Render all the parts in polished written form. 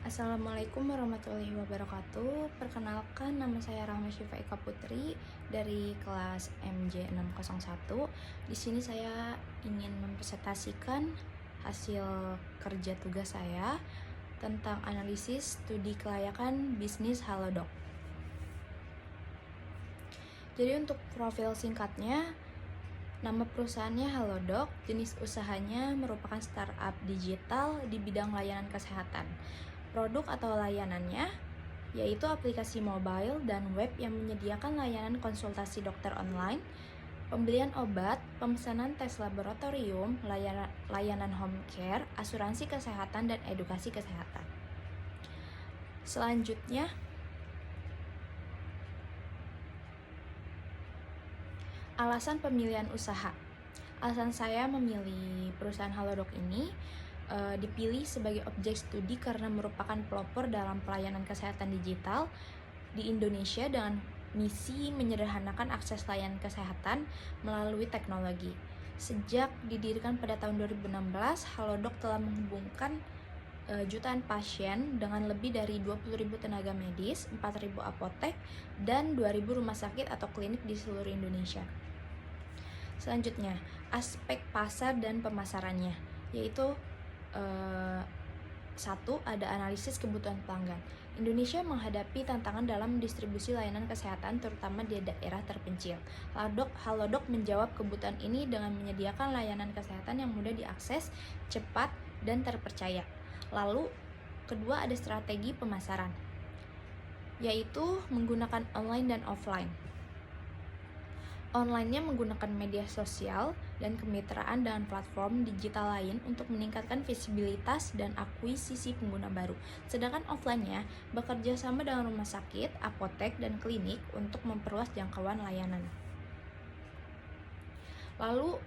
Assalamualaikum warahmatullahi wabarakatuh. Perkenalkan, nama saya Rahma Syifa Eka Putri dari kelas MJ 601. Di sini saya ingin mempresentasikan hasil kerja tugas saya tentang analisis studi kelayakan bisnis Halodoc. Jadi untuk profil singkatnya, nama perusahaannya Halodoc, jenis usahanya merupakan startup digital di bidang layanan kesehatan. Produk atau layanannya yaitu aplikasi mobile dan web yang menyediakan layanan konsultasi dokter online, pembelian obat, pemesanan tes laboratorium, layanan home care, asuransi kesehatan, dan edukasi kesehatan. Selanjutnya, alasan pemilihan usaha. Alasan saya memilih perusahaan Halodoc ini dipilih sebagai objek studi karena merupakan pelopor dalam pelayanan kesehatan digital di Indonesia dengan misi menyederhanakan akses layanan kesehatan melalui teknologi. Sejak didirikan pada tahun 2016, Halodoc telah menghubungkan jutaan pasien dengan lebih dari 20.000 tenaga medis, 4.000 apotek, dan 2.000 rumah sakit atau klinik di seluruh Indonesia. Selanjutnya, aspek pasar dan pemasarannya, yaitu satu, ada analisis kebutuhan pelanggan. Indonesia menghadapi tantangan dalam distribusi layanan kesehatan terutama di daerah terpencil. Halodoc menjawab kebutuhan ini dengan menyediakan layanan kesehatan yang mudah diakses, cepat, dan terpercaya. Lalu, kedua ada strategi pemasaran, yaitu menggunakan online dan offline. Online-nya menggunakan media sosial dan kemitraan dengan platform digital lain untuk meningkatkan visibilitas dan akuisisi pengguna baru. Sedangkan offline-nya bekerja sama dengan rumah sakit, apotek, dan klinik untuk memperluas jangkauan layanan. Lalu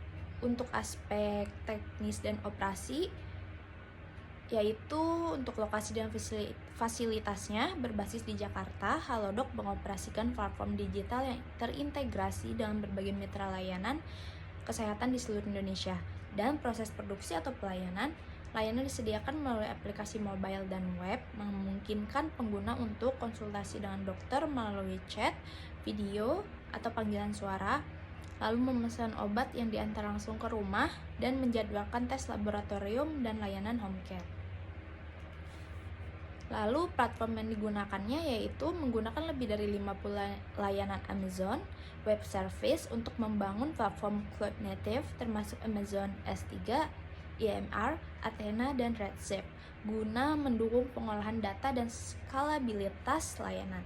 untuk aspek teknis dan operasi, yaitu untuk lokasi dan fasilitasnya berbasis di Jakarta, Halodoc mengoperasikan platform digital yang terintegrasi dengan berbagai mitra layanan kesehatan di seluruh Indonesia. Dan proses produksi atau layanan disediakan melalui aplikasi mobile dan web, memungkinkan pengguna untuk konsultasi dengan dokter melalui chat, video, atau panggilan suara, lalu memesan obat yang diantar langsung ke rumah, dan menjadwalkan tes laboratorium dan layanan home care. Lalu platform yang digunakannya yaitu menggunakan lebih dari 50 layanan Amazon Web Service untuk membangun platform cloud native termasuk Amazon S3, EMR, Athena, dan Redshift guna mendukung pengolahan data dan skalabilitas layanan.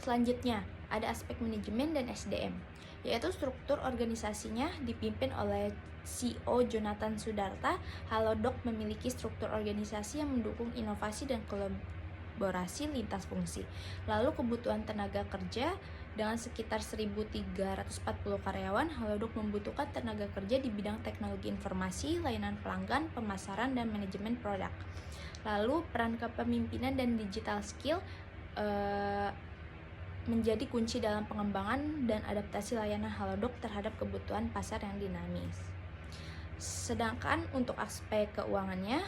Selanjutnya, ada aspek manajemen dan SDM, yaitu struktur organisasinya dipimpin oleh CEO Jonathan Sudarta. Halodoc memiliki struktur organisasi yang mendukung inovasi dan kolaborasi lintas fungsi. Lalu kebutuhan tenaga kerja, dengan sekitar 1.340 karyawan, Halodoc membutuhkan tenaga kerja di bidang teknologi informasi, layanan pelanggan, pemasaran, dan manajemen produk. Lalu peran kepemimpinan dan digital skill menjadi kunci dalam pengembangan dan adaptasi layanan Halodoc terhadap kebutuhan pasar yang dinamis. Sedangkan untuk aspek keuangannya,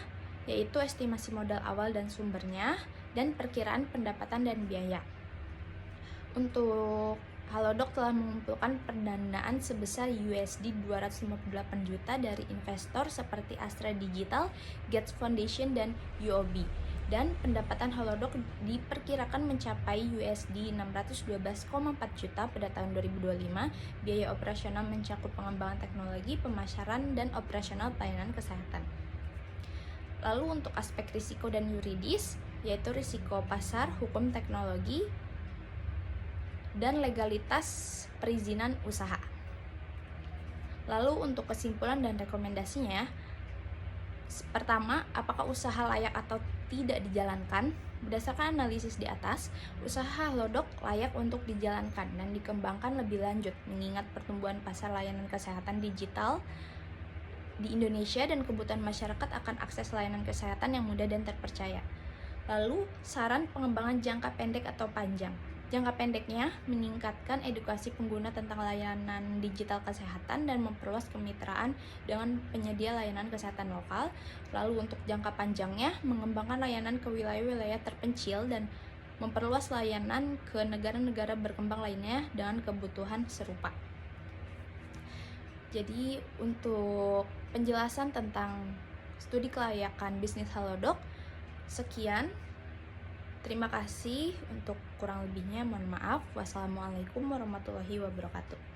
yaitu estimasi modal awal dan sumbernya, dan perkiraan pendapatan dan biaya. Untuk Halodoc telah mengumpulkan pendanaan sebesar USD 258 juta dari investor seperti Astra Digital, Gates Foundation, dan UOB. Dan pendapatan Halodoc diperkirakan mencapai USD 612,4 juta pada tahun 2025. Biaya operasional mencakup pengembangan teknologi, pemasaran, dan operasional pelayanan kesehatan. Lalu untuk aspek risiko dan yuridis, yaitu risiko pasar, hukum teknologi, dan legalitas perizinan usaha. Lalu untuk kesimpulan dan rekomendasinya, pertama, apakah usaha layak atau tidak dijalankan? Berdasarkan analisis di atas, usaha Halodoc layak untuk dijalankan dan dikembangkan lebih lanjut mengingat pertumbuhan pasar layanan kesehatan digital di Indonesia dan kebutuhan masyarakat akan akses layanan kesehatan yang mudah dan terpercaya. Lalu, saran pengembangan jangka pendek atau panjang. Jangka pendeknya, meningkatkan edukasi pengguna tentang layanan digital kesehatan dan memperluas kemitraan dengan penyedia layanan kesehatan lokal. Lalu untuk jangka panjangnya, mengembangkan layanan ke wilayah-wilayah terpencil dan memperluas layanan ke negara-negara berkembang lainnya dengan kebutuhan serupa. Jadi untuk penjelasan tentang studi kelayakan bisnis Halodoc, sekian. Terima kasih, untuk kurang lebihnya mohon maaf. Wassalamualaikum warahmatullahi wabarakatuh.